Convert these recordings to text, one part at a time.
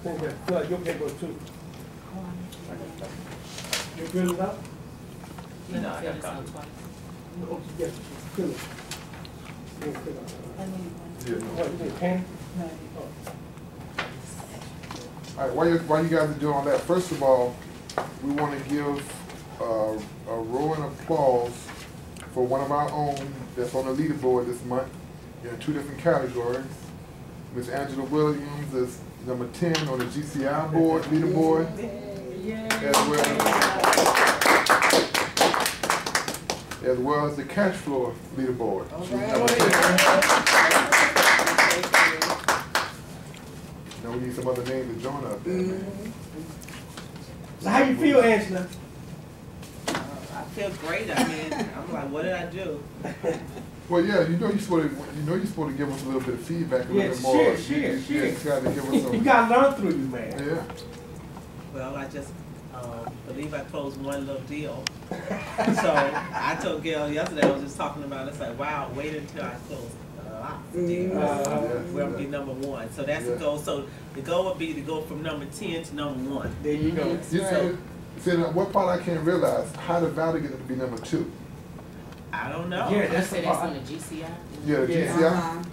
Fill out your paperwork too. You fill it out? No, I got copies. No, yes, fill it. You fill it out. What, you need a pen? All right, while you guys are doing all that, first of all, we want to give a roaring applause for one of our own that's on the leaderboard this month in 2 different categories. Miss Angela Williams is number 10 on the GCI board, leaderboard, as well as the cash floor leaderboard. She's number 10. Now we need some other names to join up there, man. So how you feel, Angela? I feel great. I mean, I'm like, what did I do? Well, yeah, you're supposed to give us a little bit of feedback, a little bit more. Share. You got to give us some. You got to learn through you, man. Yeah. Well, I just believe I closed one little deal. So I told Gail yesterday, I was just talking about it. It's like, wow, wait until I close lots of deals. We'll be number 1. So that's the goal. So the goal would be to go from number 10 to number 1. There you go. See, what part I can't realize, how did Valley get to be number 2? I don't know. Yeah, that's the part. on the GCI. Yeah, the GCI.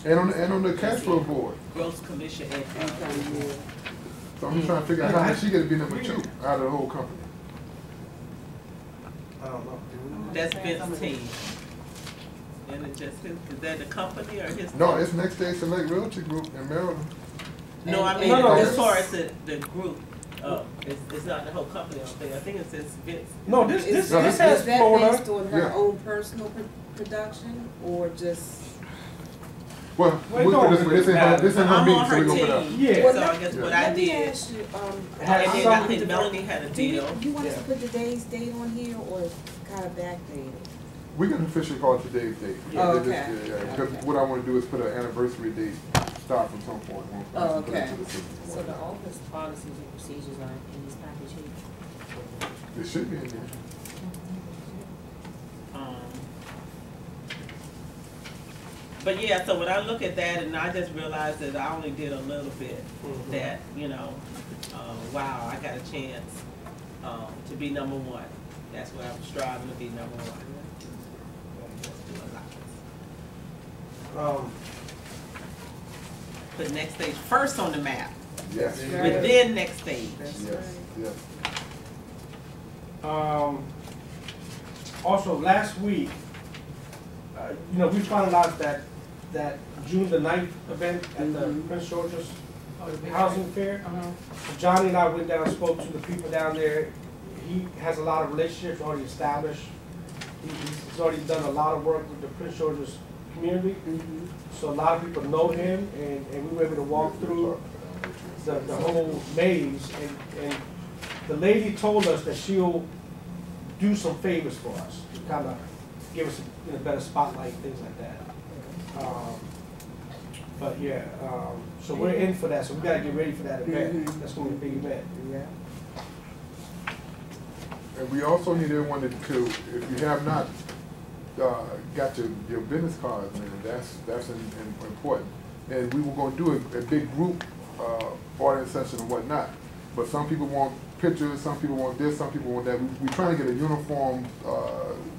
And on the cash flow board. Gross commission income. So I'm just trying to figure out how did she get to be number 2 out of the whole company. I don't know. That's Vince's team. And it just is that the company or his? No, it's Next Day Select Realty Group in Maryland. No, I mean as far as the group. It's not the whole company. I think it says Vince. No, this has Florida. Florida. Based on her own personal production, or just? Well, we put this way. This ain't her meeting, so we gonna put up. Yeah. Well, So I guess what I did. Ask you, And then I think Melanie had a deal. You want us to put today's date on here, or kind of backdated? We can officially call it today's date. Oh, okay. Because what I want to do is put an anniversary date, start from some point. Oh, okay. So the office policies and procedures are in this package here? It should be in there. But yeah, so when I look at that, and I just realized that I only did a little bit, that, wow, I got a chance to be number 1. That's what I'm striving to be, number 1. Put Next Stage first on the map. Yes. Within Next Stage. Yes. Also, last week, we finalized that June the 9th event at the Prince George's Housing Fair. Johnny and I went down and spoke to the people down there. He has a lot of relationships already established. He's already done a lot of work with the Prince George's community. So a lot of people know him, and we were able to walk through the whole maze. And the lady told us that she'll do some favors for us, to kind of give us a better spotlight, things like that. But yeah, so we're in for that. So we got to get ready for that event. That's going to be a big event. And we also need everyone to, if you have not got your business cards, man, that's important. And we were going to do a big group ordering session and whatnot. But some people want pictures, some people want this, some people want that. We're trying to get a uniform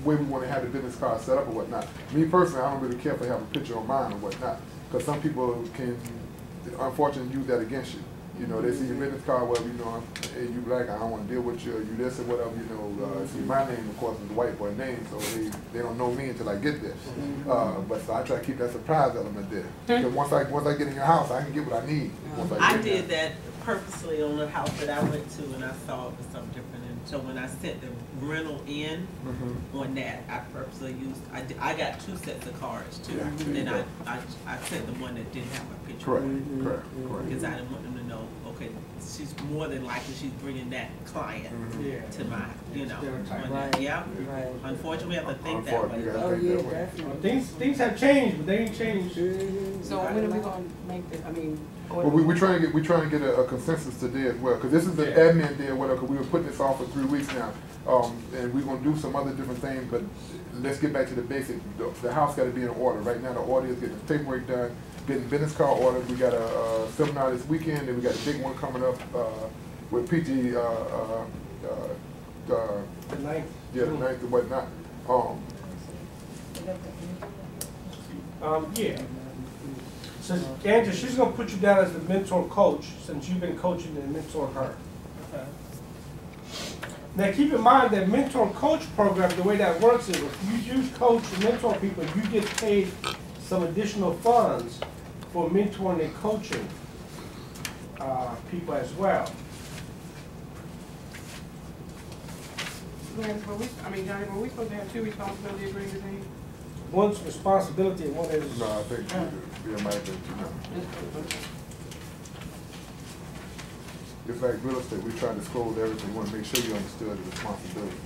way we want to have the business card set up or whatnot. Me personally, I don't really care if I have a picture on mine or whatnot, because some people can, unfortunately, use that against you. They see your business card, whatever, hey, you black, I don't want to deal with you, or you this or whatever, see my name, of course, is the white boy name, so they don't know me until I get there. But so I try to keep that surprise element there. Because once I get in your house, I can get what I need. I did that purposely on the house that I went to, and I saw it was something different. And so when I sent the rental in on that, I purposely used, I got 2 sets of cards too. And I sent the one that didn't have my picture. Correct. Because I didn't want them to know, okay, she's more than likely she's bringing that client to my, Unfortunately, we have to think that way. Oh yeah, definitely. Things have changed, but they ain't changed. So when are we going to make the, Well, we're trying to get a consensus today as well, because this is the admin day or whatever, because we were putting this off for 3 weeks now. And we're going to do some other different things, but let's get back to the basic. The house got to be in order. Right now, the order is getting the paperwork done. getting business card orders. We got a seminar this weekend, and we got a big one coming up with PG. The ninth. Yeah, the ninth and whatnot. Yeah. So Andrew, she's gonna put you down as the mentor coach since you've been coaching and mentoring her. Okay. Now keep in mind that mentor coach program, the way that works is if you use coach and mentor people, you get paid some additional funds for mentoring and coaching people as well. Lance, Johnny, were we supposed to have two responsibility agreements in? One's responsibility and one is. No, I think we might be. It's like real estate. We try to disclose everything. We want to make sure you understood the responsibility.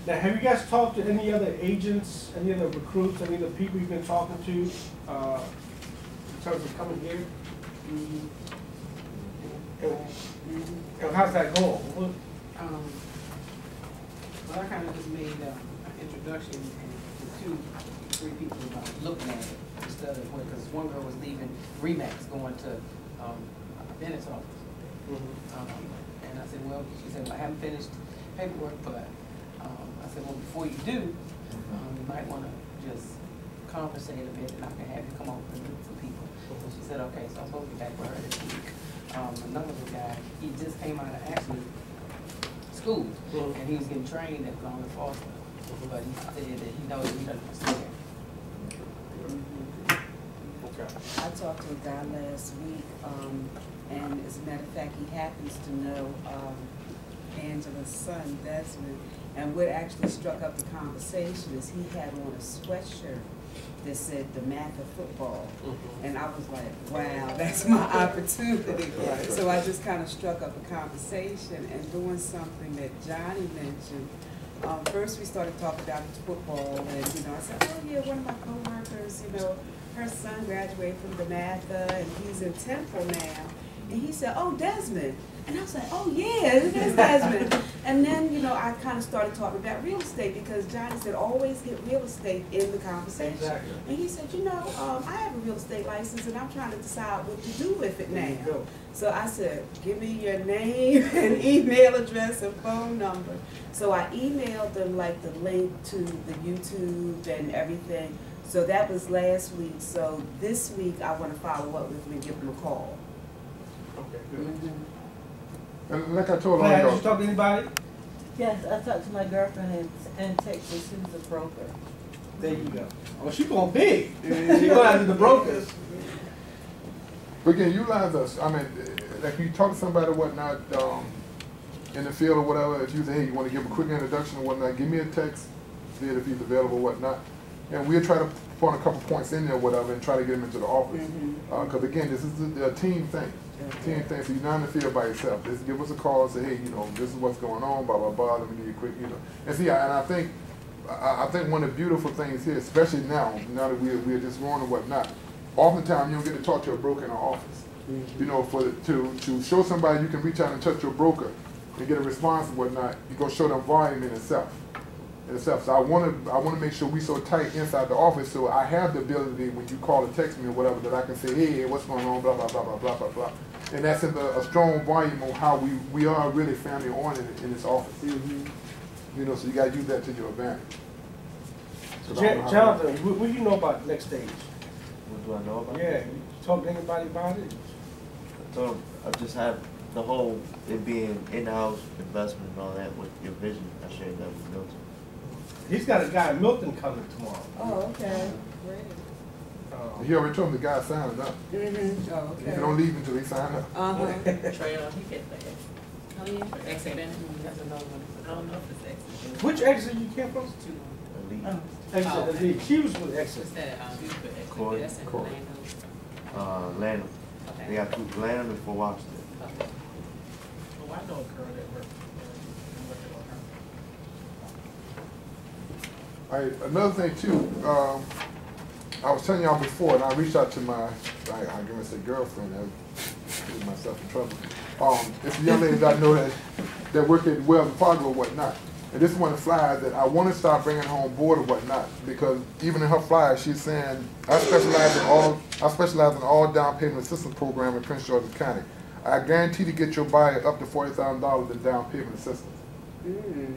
Now, have you guys talked to any other agents, any other recruits, any other people you've been talking to in terms of coming here? And how's that going? Well, I kind of just made an introduction to 3 people about looking at it instead of, because one girl was leaving Remax going to Bennett's office. And I said, well, she said, well, I haven't finished paperwork, but I said, well, before you do, you might want to just conversate a bit, and I can have you come over and meet some people. So she said, okay, so I'm supposed to be back with her this week. Another guy, he just came out of actually school, and he was getting trained at Long and Foster, but he said that he knows he doesn't want to stay there. I talked to a guy last week, and as a matter of fact, he happens to know Angela's son, Desmond, and what actually struck up the conversation is he had on a sweatshirt that said the math of football, and I was like, wow, that's my opportunity. So I just kind of struck up a conversation and doing something that Johnny mentioned. First we started talking about football, and I said, oh yeah, one of my coworkers, her son graduated from the Matha, and he's in Temple now. And he said, oh, Desmond. And I was like, oh yeah, it is Desmond. And then, I kind of started talking about real estate because Johnny said always get real estate in the conversation. Exactly. And he said, I have a real estate license and I'm trying to decide what to do with it now. So I said, give me your name and email address and phone number. So I emailed them like the link to the YouTube and everything. So that was last week. So this week I want to follow up with them and give them a call. Okay, good. And like I told Did all you talk to anybody? Yes, I talked to my girlfriend in Texas who's a broker. There you go. Oh, she going big. She going after the brokers. But again, utilize us. Like you talk to somebody or whatnot in the field or whatever, if you say, hey, you want to give a quick introduction or whatnot, give me a text, see if he's available or whatnot. And we'll try to put a couple points in there or whatever and try to get him into the office. Because again, this is a team thing. Team thing, so you're not in the field by yourself. Just give us a call and say, hey, this is what's going on, blah, blah, blah, let me give you a quick, And see, I think one of the beautiful things here, especially now that we're just growing and whatnot, oftentimes you don't get to talk to a broker in the office. To show somebody you can reach out and touch your broker and get a response and whatnot, you're going to show them volume in itself. So I want to make sure we so tight inside the office so I have the ability when you call or text me or whatever that I can say, hey, what's going on, blah, blah, blah, blah, blah, blah, blah. And that's a strong volume on how we are really family oriented in this office. So you got to use that to your advantage. Jonathan, what do you know about Next Stage? What do I know about it? Yeah, you talk to anybody about it? So I just have the whole, it being in-house investment and all that with your vision. I shared that with Milton. He's got a guy in Milton coming tomorrow. Oh, okay. Great. He already told me the guy signed up. Oh, okay. You don't leave until he sign up. Trailer, he get that. Oh, yeah. Exit. That's another one. I don't know if it's exit. Which exit you came from? Elite. Exit Oh, okay. Elite. She was with Exit. What's that? You put exit. Corey. That's in Corey. Orlando. Lanham. Okay. They got two, Lanham and Fort Washington. Okay. Well, I know a girl that worked with her. All right, another thing too, I was telling y'all before, and I reached out to my, I'm gonna say girlfriend, I get myself in trouble. It's a young lady that I know that work at Wells and Fargo or whatnot. And this is one of the flyers that I want to start bringing her on board or whatnot, because even in her flyer, she's saying, I specialize in all down payment assistance program in Prince George's County. I guarantee to get your buyer up to $40,000 in down payment assistance.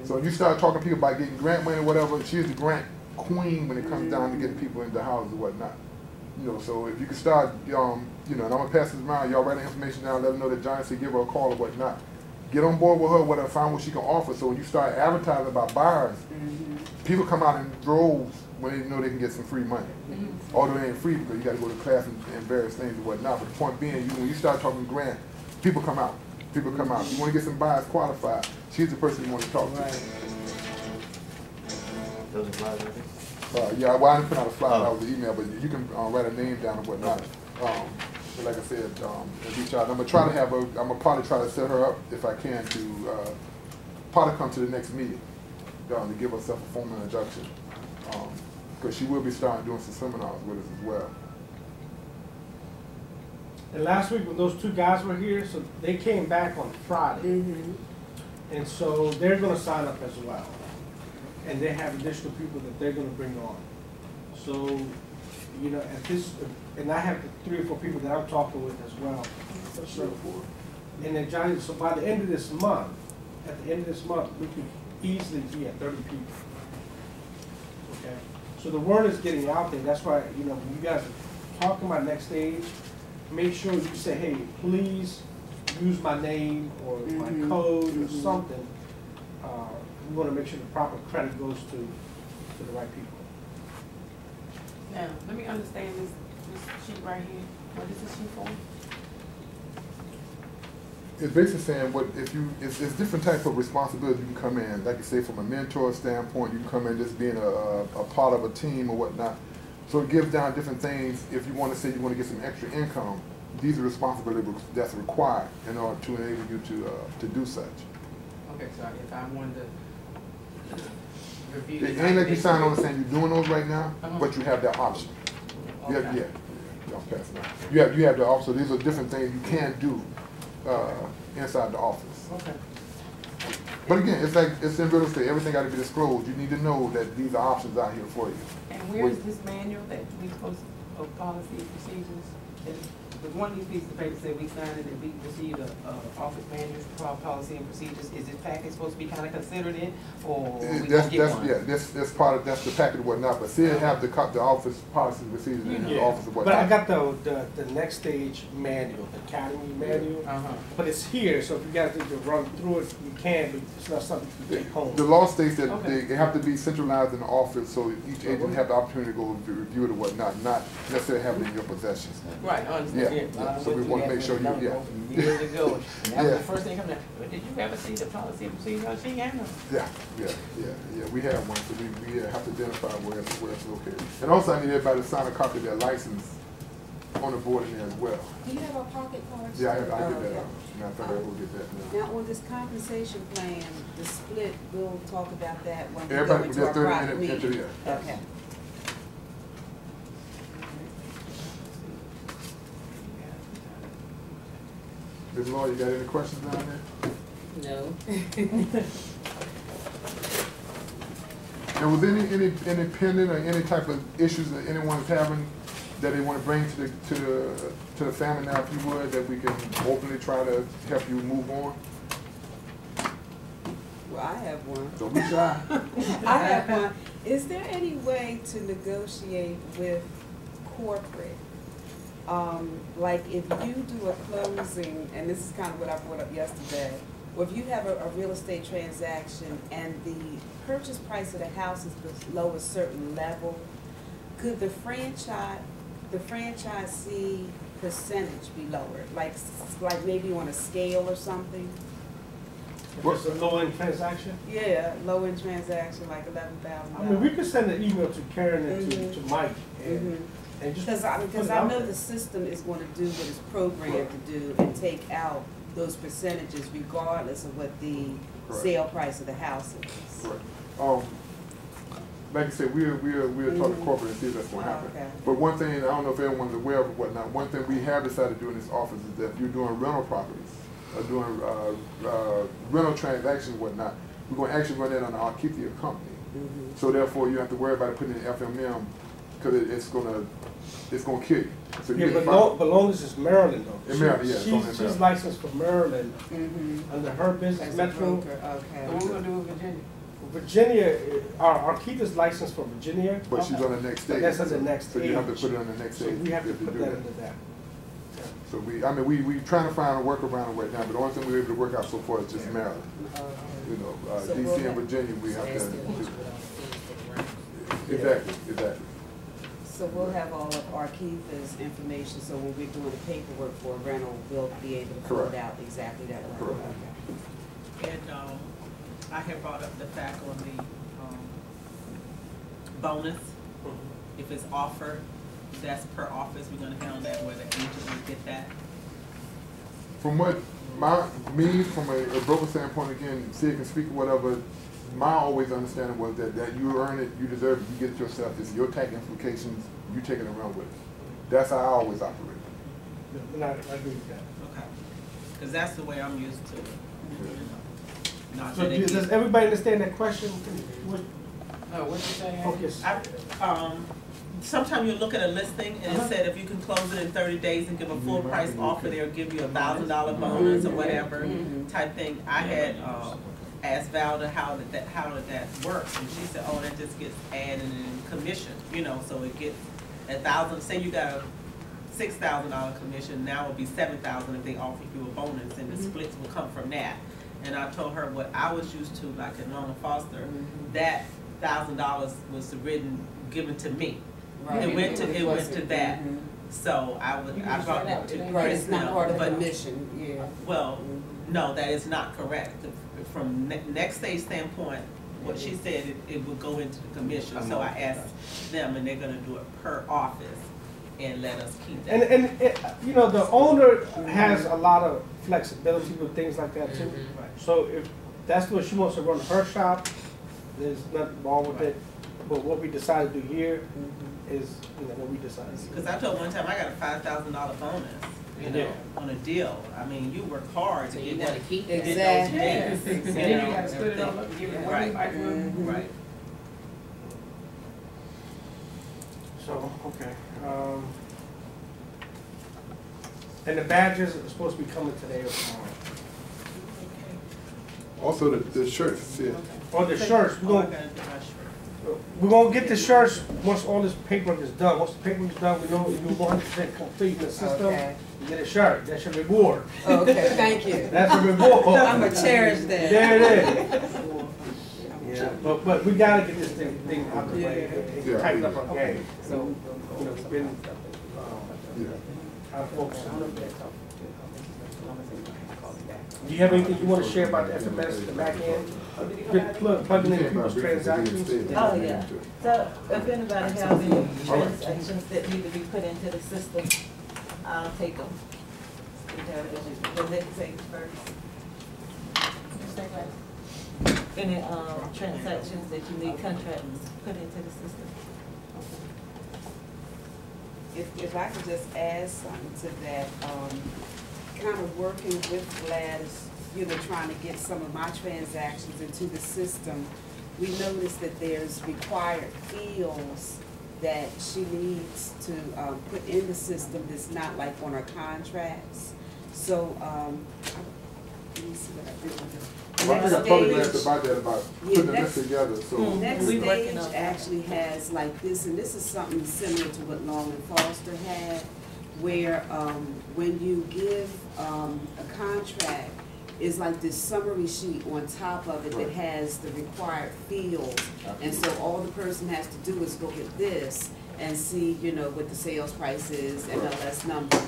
So if you start talking to people about getting grant money or whatever, she's the grant queen when it comes down to getting people into houses and whatnot. You know, so if you can start, you know, and I'm gonna pass this around, y'all write the information down, let them know that Johnny said give her a call or whatnot. Get on board with her, whatever, find what she can offer, so when you start advertising about buyers, people come out in droves when they know they can get some free money. Although it ain't free because you gotta go to class and various things and whatnot, but the point being, when you start talking grant, people come out. People come out. You wanna get some buyers qualified, she's the person you wanna talk to. Those are flyers, I think. Yeah, well, I didn't put out a flyer, that was the email, but you can write a name down and whatnot. But like I said, and reach out. I'm gonna try to have her. I'm gonna probably try to set her up if I can to probably come to the next meeting to give herself a formal introduction, because she will be starting doing some seminars with us as well. And last week when those two guys were here, so they came back on Friday, and so they're gonna sign up as well. And they have additional people that they're gonna bring on. So, you know, at this, and I have 3 or 4 people that I'm talking with as well. So, and then Johnny, so by the end of this month, at the end of this month, we could easily be at 30 people. Okay? So the word is getting out there. That's why, you know, when you guys are talking about next stage, make sure you say, hey, please use my name or my code or something. We want to make sure the proper credit goes to the right people. Now, let me understand this sheet right here. What is this sheet for? It's basically saying it's different types of responsibilities you can come in. Like you say, from a mentor standpoint, you can come in just being a part of a team or whatnot. So it gives down different things. If you want to say you want to get some extra income, these are responsibilities that's required in order to enable you to do such. Okay, so if I wanted to review It ain't like you sign on saying you're doing those right now, but you have that option. Okay. I'll pass it on. You have the option. So these are different things you can do inside the office. Okay. But again, it's like it's in real estate. Everything got to be disclosed. You need to know that these are options out here for you. And where is this manual that we supposed to, of policy and procedures? With one of these pieces of paper said we signed it and we received a office manual for policy and procedures. Is this package supposed to be kind of considered in, or we gonna get one? Yeah, that's part of that's the package and whatnot. But still have the office policy and procedures in the office and But whatnot. I got the next stage manual, the academy manual. But it's here, so if you guys need to run through it, you can, but it's not something you can take home. The law states that they have to be centralized in the office, so each agent have the opportunity to go review it or whatnot, not necessarily have it in your possession. Right, I understand. Yeah, so we want to make sure you, Years ago, and that was the first thing coming out. Did you ever see the policy and procedure? She had them. Yeah, we have one, so we have to identify where it's located. And also I need everybody to sign a copy of their license on the board in there as well. Do you have a pocket card? Yeah, I get that. Okay. Matter of fact, I will get that now. Now, on this compensation plan, the split, we'll talk about that when we go Everybody, into our 30 private minutes meeting. into Okay. Ms. Law, you got any questions down there? No. And was any pending or any type of issues that anyone is having that they want to bring to the family now, if you would, that we can openly try to help you move on? Well, I have one. Don't be shy. I have one. Is there any way to negotiate with corporate? Like if you do a closing, and this is kind of what I brought up yesterday, or if you have a real estate transaction and the purchase price of the house is below a certain level, could the franchisee percentage be lowered? Like maybe on a scale or something? If it's a low-end transaction? Yeah, low-end transaction, like $11,000. I mean, we could send an email to Karen and to Mike and just. Because I know the system is going to do what it's programmed to do and take out those percentages regardless of what the sale price of the house is. Correct. Like I said, we'll talk to corporate and see if that's going to happen. Okay. But one thing, I don't know if everyone's aware of it, whatnot, one thing we have decided to do in this office is that if you're doing rental properties, or doing rental transactions and whatnot, we're gonna actually run that on the Arcadia company. So therefore, you have to worry about it putting in FMM, because it's gonna kill you. So Yeah, you but get fired. long as it's Maryland though. In Maryland, yeah, it's only in She's Maryland. licensed for Maryland, under her business, As a Metro. broker, So okay. what we gonna do with Virginia? Virginia, Arcata's licensed for Virginia. But she's on the next stage. That's on the next So you have to stage. put it on the next So stage. we have to if you put do that into that. So we trying to find a workaround right now, but the only thing we're able to work out so far is just Maryland. You know, So we'll DC and have- Virginia, we have So that's the to. issue with all the things for the rent. Exactly. So we'll have all of Arkeitha's information, so when we're doing the paperwork for a rental, we'll be able to fill it Correct. out exactly that way. Correct. Okay. And, I had brought up the fact on the, bonus, if it's offered, that's per office, we're gonna handle that where the agent will get that. From what from a broker standpoint, again, Sid can speak or whatever, my always understanding was that you earn it, you deserve it, you get it yourself, it's your tax implications, you take it and run with it. That's how I always operate. And I agree with that. Okay. Cause that's the way I'm used to it, you know. Not So that it does gets- everybody understand that question? No, what you saying? Okay. Sometimes you look at a listing and it said if you can close it in 30 days and give a full price offer, they'll give you $1,000 bonus or whatever type thing. I had asked Valda how did that work, and she said, oh, that just gets added in commission, you know, so it gets $1,000. Say you got a $6,000 commission, now it'll be $7,000 if they offer you a bonus, and the splits will come from that. And I told her what I was used to, like in Norman Foster, that $1,000 was given to me. Right. It went to that. Mhm. So I brought that to Right, Chris it's not now, part of the but, commission, yeah. well, no, that is not correct. From next stage standpoint, what she said, it would go into the commission. So I asked them, and they're gonna do it per office and let us keep that. And you know, the owner has a lot of flexibility with things like that too. Right. So if that's what she wants to run her shop, there's nothing wrong with it. But what we decide to do here is, you know, what we decide to do. Because I told one time I got a $5,000 bonus, you know, on a deal. I mean, you work hard to So get you that. wanna keep get that? those Exactly. days, And you then you know, gotta split it all everything. up and give it Right. one by one. Right. So, okay. And the badges are supposed to be coming today or tomorrow. Also, the shirts, Sid. Or the shirts, Oh, I gotta do my shirt. we're gonna get the shirts once all this paperwork is done. Once the paperwork is done, we know you're 100% complete in the system. Okay. You get a shirt, that's your reward. Okay, thank you. That's a reward. I'ma cherish that. There it is. Yeah, but we gotta get this thing out of the way and Yeah. tighten up our game. So, you know, we've been, Yeah. trying to focus on it. Do you have anything you wanna share about the FMS, the back end? Plugging in people's transactions? Oh, yeah. So if anybody has any transactions that need to be put into the system, I'll take them. The next page first. Any, transactions that you need contracts put into the system. If I could just add something to that, kind of working with Gladys, you know, trying to get some of my transactions into the system, we noticed that there's required fields that she needs to, put in the system that's not like on her contracts. So, let me see what I did with it. Well, I think I Next told Gladys stage- about that, about Yeah, putting the next- list together, so. Next We working stage on that. actually has like this, and this is something similar to what Long and Foster had, where, when you give, a contract, is like this summary sheet on top of it that Right. has the required fields. And so all the person has to do is look at this and see, you know, what the sales price is, MLS number.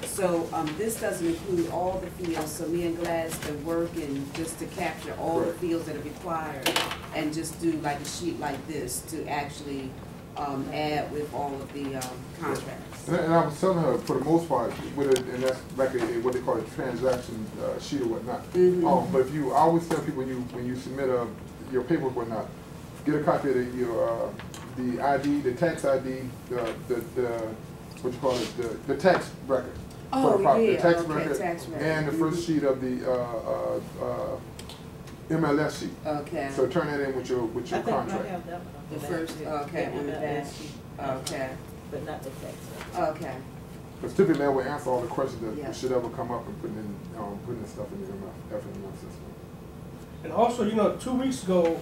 So, this doesn't include all the fields, so me and Gladys been working just to capture all the Right. fields that are required and just do like a sheet like this to actually, add with all of the, contracts. And I was telling her, for the most part, with it, and that's like what they call a transaction sheet or whatnot. But if you, I always tell people when you submit your paperwork or whatnot, get a copy of the ID, the tax ID, what you call it, the tax record. for the Oh, property, yeah, the tax okay, record, tax record. and the first sheet of the MLS sheet. Okay. So turn that in with your I think I contract. have that one. The first, okay, on the back. Okay, But not the text one. okay. Because typically that will answer all the questions Yeah. that should ever come up and putting this stuff in the FMF system. And also, you know, 2 weeks ago,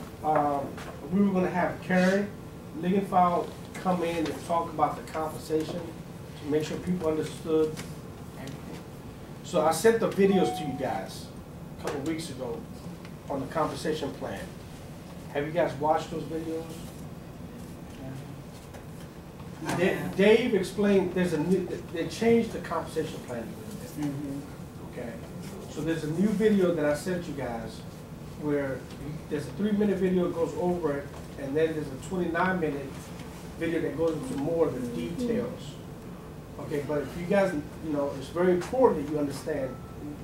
we were gonna have Karen Lingenfeld come in and talk about the compensation to make sure people understood everything. So I sent the videos to you guys a couple of weeks ago on the compensation plan. Have you guys watched those videos? Dave explained they changed the compensation plan a little bit. Okay, so there's a new video that I sent you guys where there's a 3-minute video that goes over it, and then there's a 29-minute video that goes into more of the details. Okay, but if you guys, you know, it's very important that you understand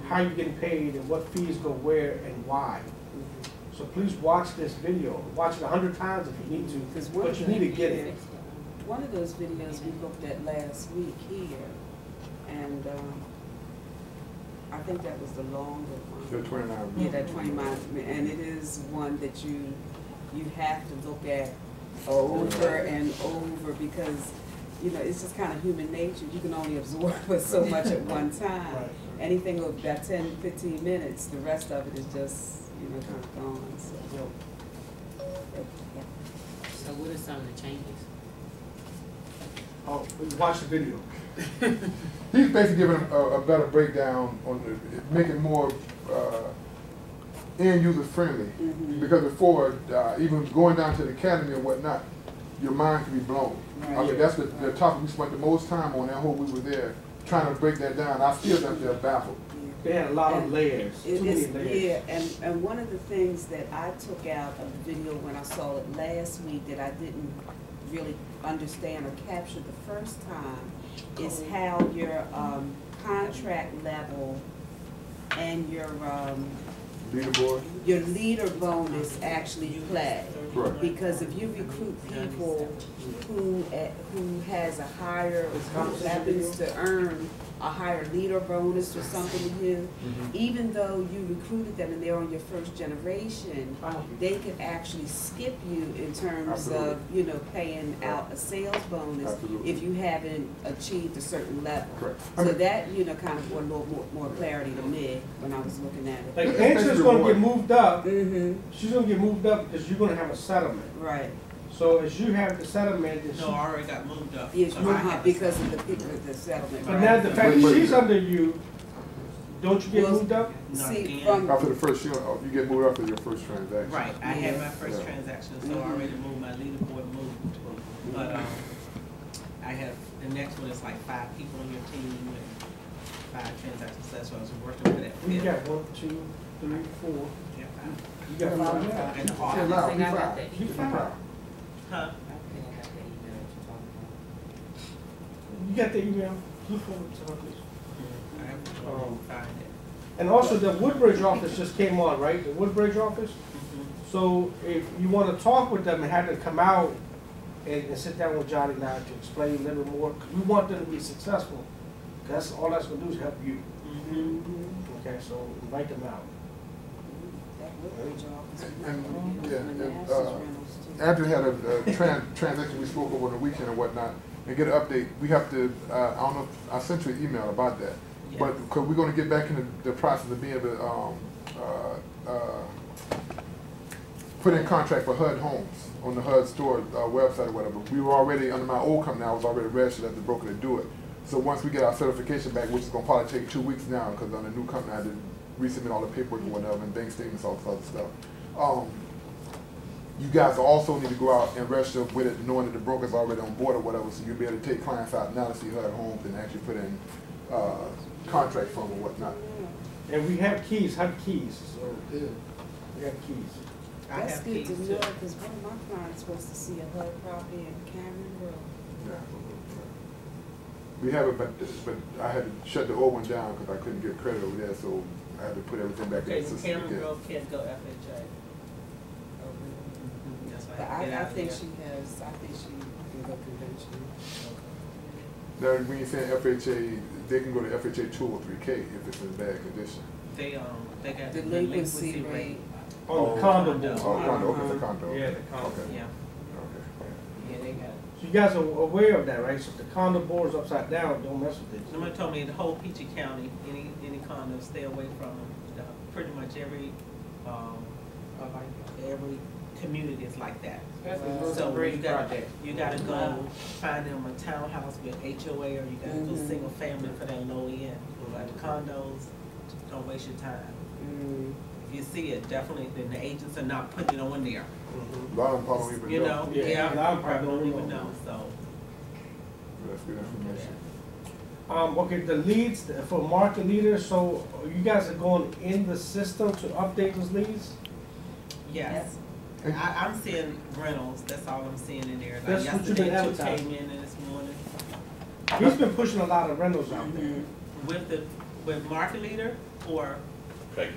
how you're getting paid and what fees go where and why. So please watch this video. Watch it 100 times if you need to, but you need to get it. One of those videos we looked at last week here, and I think that was the longer one. The 29. Yeah, that 20 miles, and it is one that you have to look at over and over because, you know, it's just kind of human nature. You can only absorb so much at one time. Right. Anything of about 10, 15 minutes, the rest of it is just, you know, kind of gone. So, So what are some of the changes? Oh, watch the video. He's basically giving a better breakdown on making it more end user friendly. Because before, even going down to the academy or whatnot, your mind can be blown. I mean, that's the topic we spent the most time on that whole we were there trying to break that down. I still think they're baffled. They had a lot of layers, too many layers. Yeah, and one of the things that I took out of the video when I saw it last week that I didn't really understand or capture the first time is how your contract level and your Leaderboard. your leader bonus actually play. Correct. Because if you recruit people who has a higher, who happens to earn a higher leader bonus or something to you, even though you recruited them and they're on your first generation, they could actually skip you in terms of, you know, paying out a sales bonus if you haven't achieved a certain level. Correct. So that, you know, kind of brought a little more clarity to me when I was looking at it. Like Angela's gonna get moved up. Mm-hmm. She's gonna get moved up because you're gonna have a settlement. Right. So as you have the settlement, and No, I already got moved up. Yes, So I had because of the people with the settlement. but now the fact that she's under you, don't you get Well, moved up? Not See, again. from, After the first year, you get moved up for your first transaction. Right, I had my first Yeah. transaction, so I already moved, my leaderboard moved. But, I have, the next one is like 5 people on your team and 5 transactions, that's what I was working with that. You got 1, 2, 3, 4. Yeah, 5. You got 5 now. And the Chill audit. out, I be think I got proud. that Be email. proud. Huh? I think I got that email that you're talking about. You got the email? Look forward to it. I have to find it. And also the Woodbridge office just came on, right? The Woodbridge office? So if you want to talk with them and have them come out and sit down with Johnny now to explain a little bit more, 'cause we want them to be successful. 'Cause that's all that's going to do is help you. Okay, so invite them out. that Woodbridge office. And Andrew had a transaction we spoke over on the weekend and whatnot, and get an update. We have to, I don't know, I sent you an email about that. But, because we're gonna get back into the process of being able to, put in contract for HUD Homes on the HUD store website or whatever. We were already, under my old company, I was already registered as the broker to do it. So once we get our certification back, which is gonna probably take 2 weeks now, because on the new company, I had to resubmit all the paperwork and whatever, and bank statements, all this other stuff. You guys also need to go out and register with it, knowing that the broker's already on board or whatever, so you'll be able to take clients out now to see HUD Homes and actually put in contract from or whatnot. And we have keys, HUD keys, so we have keys. I That's have good to keys know, too. because one of my clients was to see a HUD property in Cameron Road. Yeah. We have it, but I had to shut the old one down because I couldn't get credit over there, so I had to put everything back Okay, in the so system Cameron again. Grove can't go FHA. That's why But I get I out think there. I think she can go conventional. Now, when you say FHA, they can go to FHA 2 or 3K if it's in bad condition. They got the Delinquency rate. On the condo condo. board. Oh, condo, okay, it's a condo. Yeah, the condo. Okay, Yeah. okay, Yeah, they got it. So you guys are aware of that, right? So if the condo board's upside down, don't mess with it. Somebody told me the whole Peachy County, any condos, stay away from them. Pretty much every community is like that. Especially So Wilson So Bridge you gotta, project. you gotta go find them a townhouse with HOA, or you gotta go single family for that low end. Like the condos, don't waste your time. If you see it, definitely, then the agents are not putting it on there. A lot of them probably don't even You know. know, Yeah, yeah, a lot of you probably don't people even don't know, so. That's good information. Okay, the leads for market leaders, so you guys are going in the system to update those leads? Yes. I'm seeing rentals, that's all I'm seeing in there. Like That's what you've been yesterday, two advertising. came in this morning. He's been pushing a lot of rentals out there. With Market Leader or, Craigslist.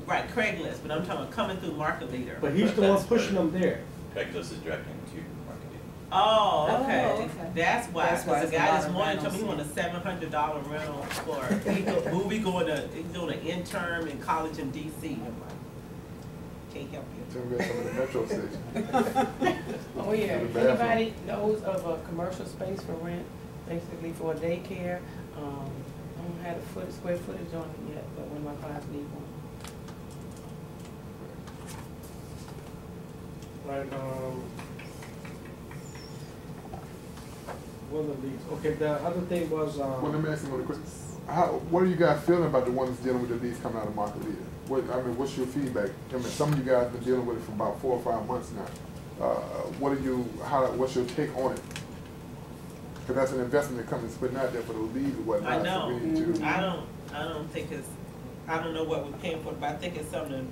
right, Craigslist, but I'm talking about coming through Market Leader. But he's the one pushing them there. Craigslist is directing to marketing. Oh, okay. Oh, okay. That's why, That's why because it's the a guy lot this of morning told me he rentals. wanted a $700 rental for, he's doing an intern in college in DC. I'm like, can't help you. Tell me about some of the metro stations. Oh, yeah, In if the bathroom. anybody knows of a commercial space for rent, basically for a daycare, I don't have the square footage on it yet, but when my clients need one. Right, one of the leads. Okay, the other thing was, Well, let me ask you one quick. What are you guys feeling about the ones dealing with the leads coming out of market leader? What's your feedback? I mean, some of you guys have been dealing with it for about 4 or 5 months now. What's your take on it? Because that's an investment the company's putting out there for those leads and whatnot. I know. So we need to. I don't think it's, I don't know what we're paying for, but I think it's something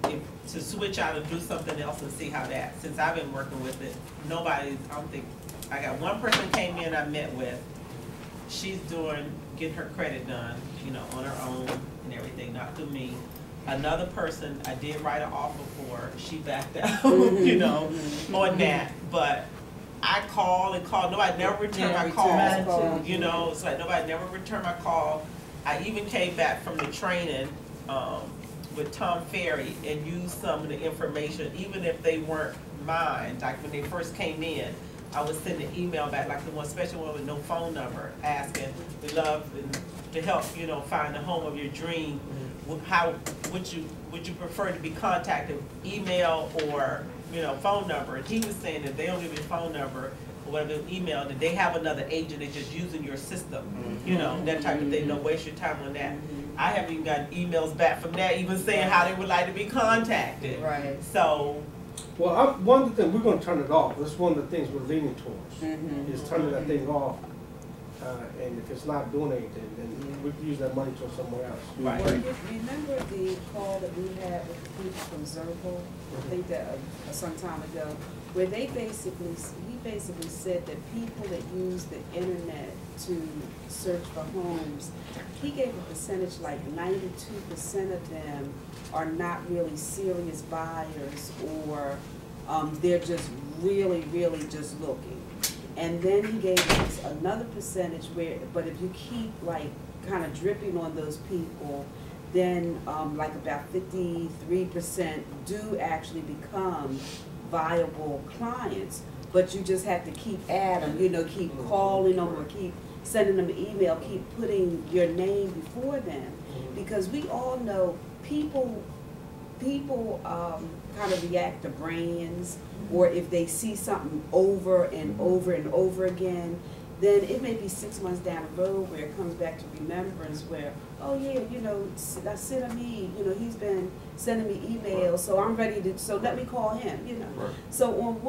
to switch out and do something else and see how that, since I've been working with it, I don't think, I got one person came in I met with, she's getting her credit done, on her own and everything, not through me. Another person, I did write an offer for, she backed out, on that, but I called and called, nobody never returned my call. It's like nobody never returned my call. I even came back from the training, with Tom Ferry and used some of the information, even if they weren't mine, like when they first came in, I would send an email back, like the one, special one with no phone number, asking, we love to help, find the home of your dream. How would you prefer to be contacted, email or, phone number? And he was saying that they don't give you a phone number or whatever, email, that they have another agent that's just using your system, that type of thing. Don't waste your time on that. I haven't even gotten emails back from that, even saying how they would like to be contacted. Right. So. well, one of the things, we're gonna turn it off. That's one of the things we're leaning towards, is turning that thing off. And if it's not doing anything, then we can use that money towards somewhere else. Right. Well, remember the call that we had with the people from Zerpo, I think that some time ago, where he basically said that people that use the internet to search for homes, he gave a percentage like 92% of them are not really serious buyers, or they're just really just looking. And then he gave us another percentage but if you keep like kind of dripping on those people, then like about 53% do actually become viable clients. But you just have to keep at them, keep calling them or keep sending them an email, keep putting your name before them. Because we all know people kind of react to brands, or if they see something over and over and over again, then it may be 6 months down the road where it comes back to remembrance where, oh yeah, Sid Hameed, he's been sending me emails, so I'm ready to, so let me call him, Right. So on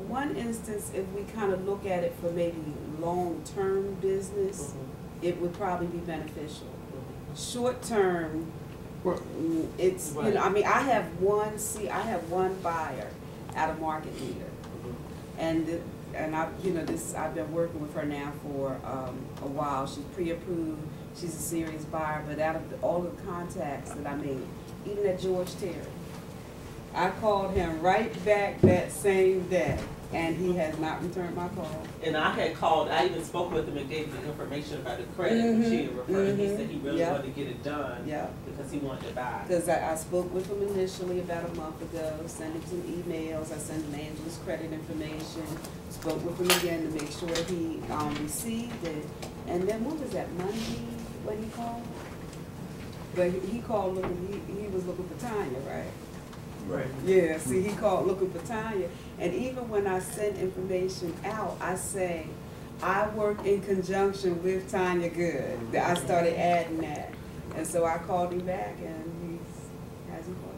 one instance, if we kind of look at it for maybe long-term business, it would probably be beneficial. Short-term, Well, it's, I have one buyer out of Market Leader. And I've been working with her now for a while. She's pre-approved, she's a serious buyer, but out of all the contacts that I made, even at George Terry, I called him right back that same day. and he has not returned my call. And I had called, I even spoke with him and gave him the information about the credit, which he had referred, he said he really Yeah. wanted to get it done. Yeah. Because he wanted to buy. Because I spoke with him initially about a month ago, sent him some emails, I sent him Angela's credit information, spoke with him again to make sure he, received it. And then what was that, Monday, when he called? But he called looking, he was looking for Tanya, right? Right. Yeah, see, he called looking for Tanya, and even when I send information out, I say, I work in conjunction with Tanya Good. I started adding that, and so I called him back, and he hasn't called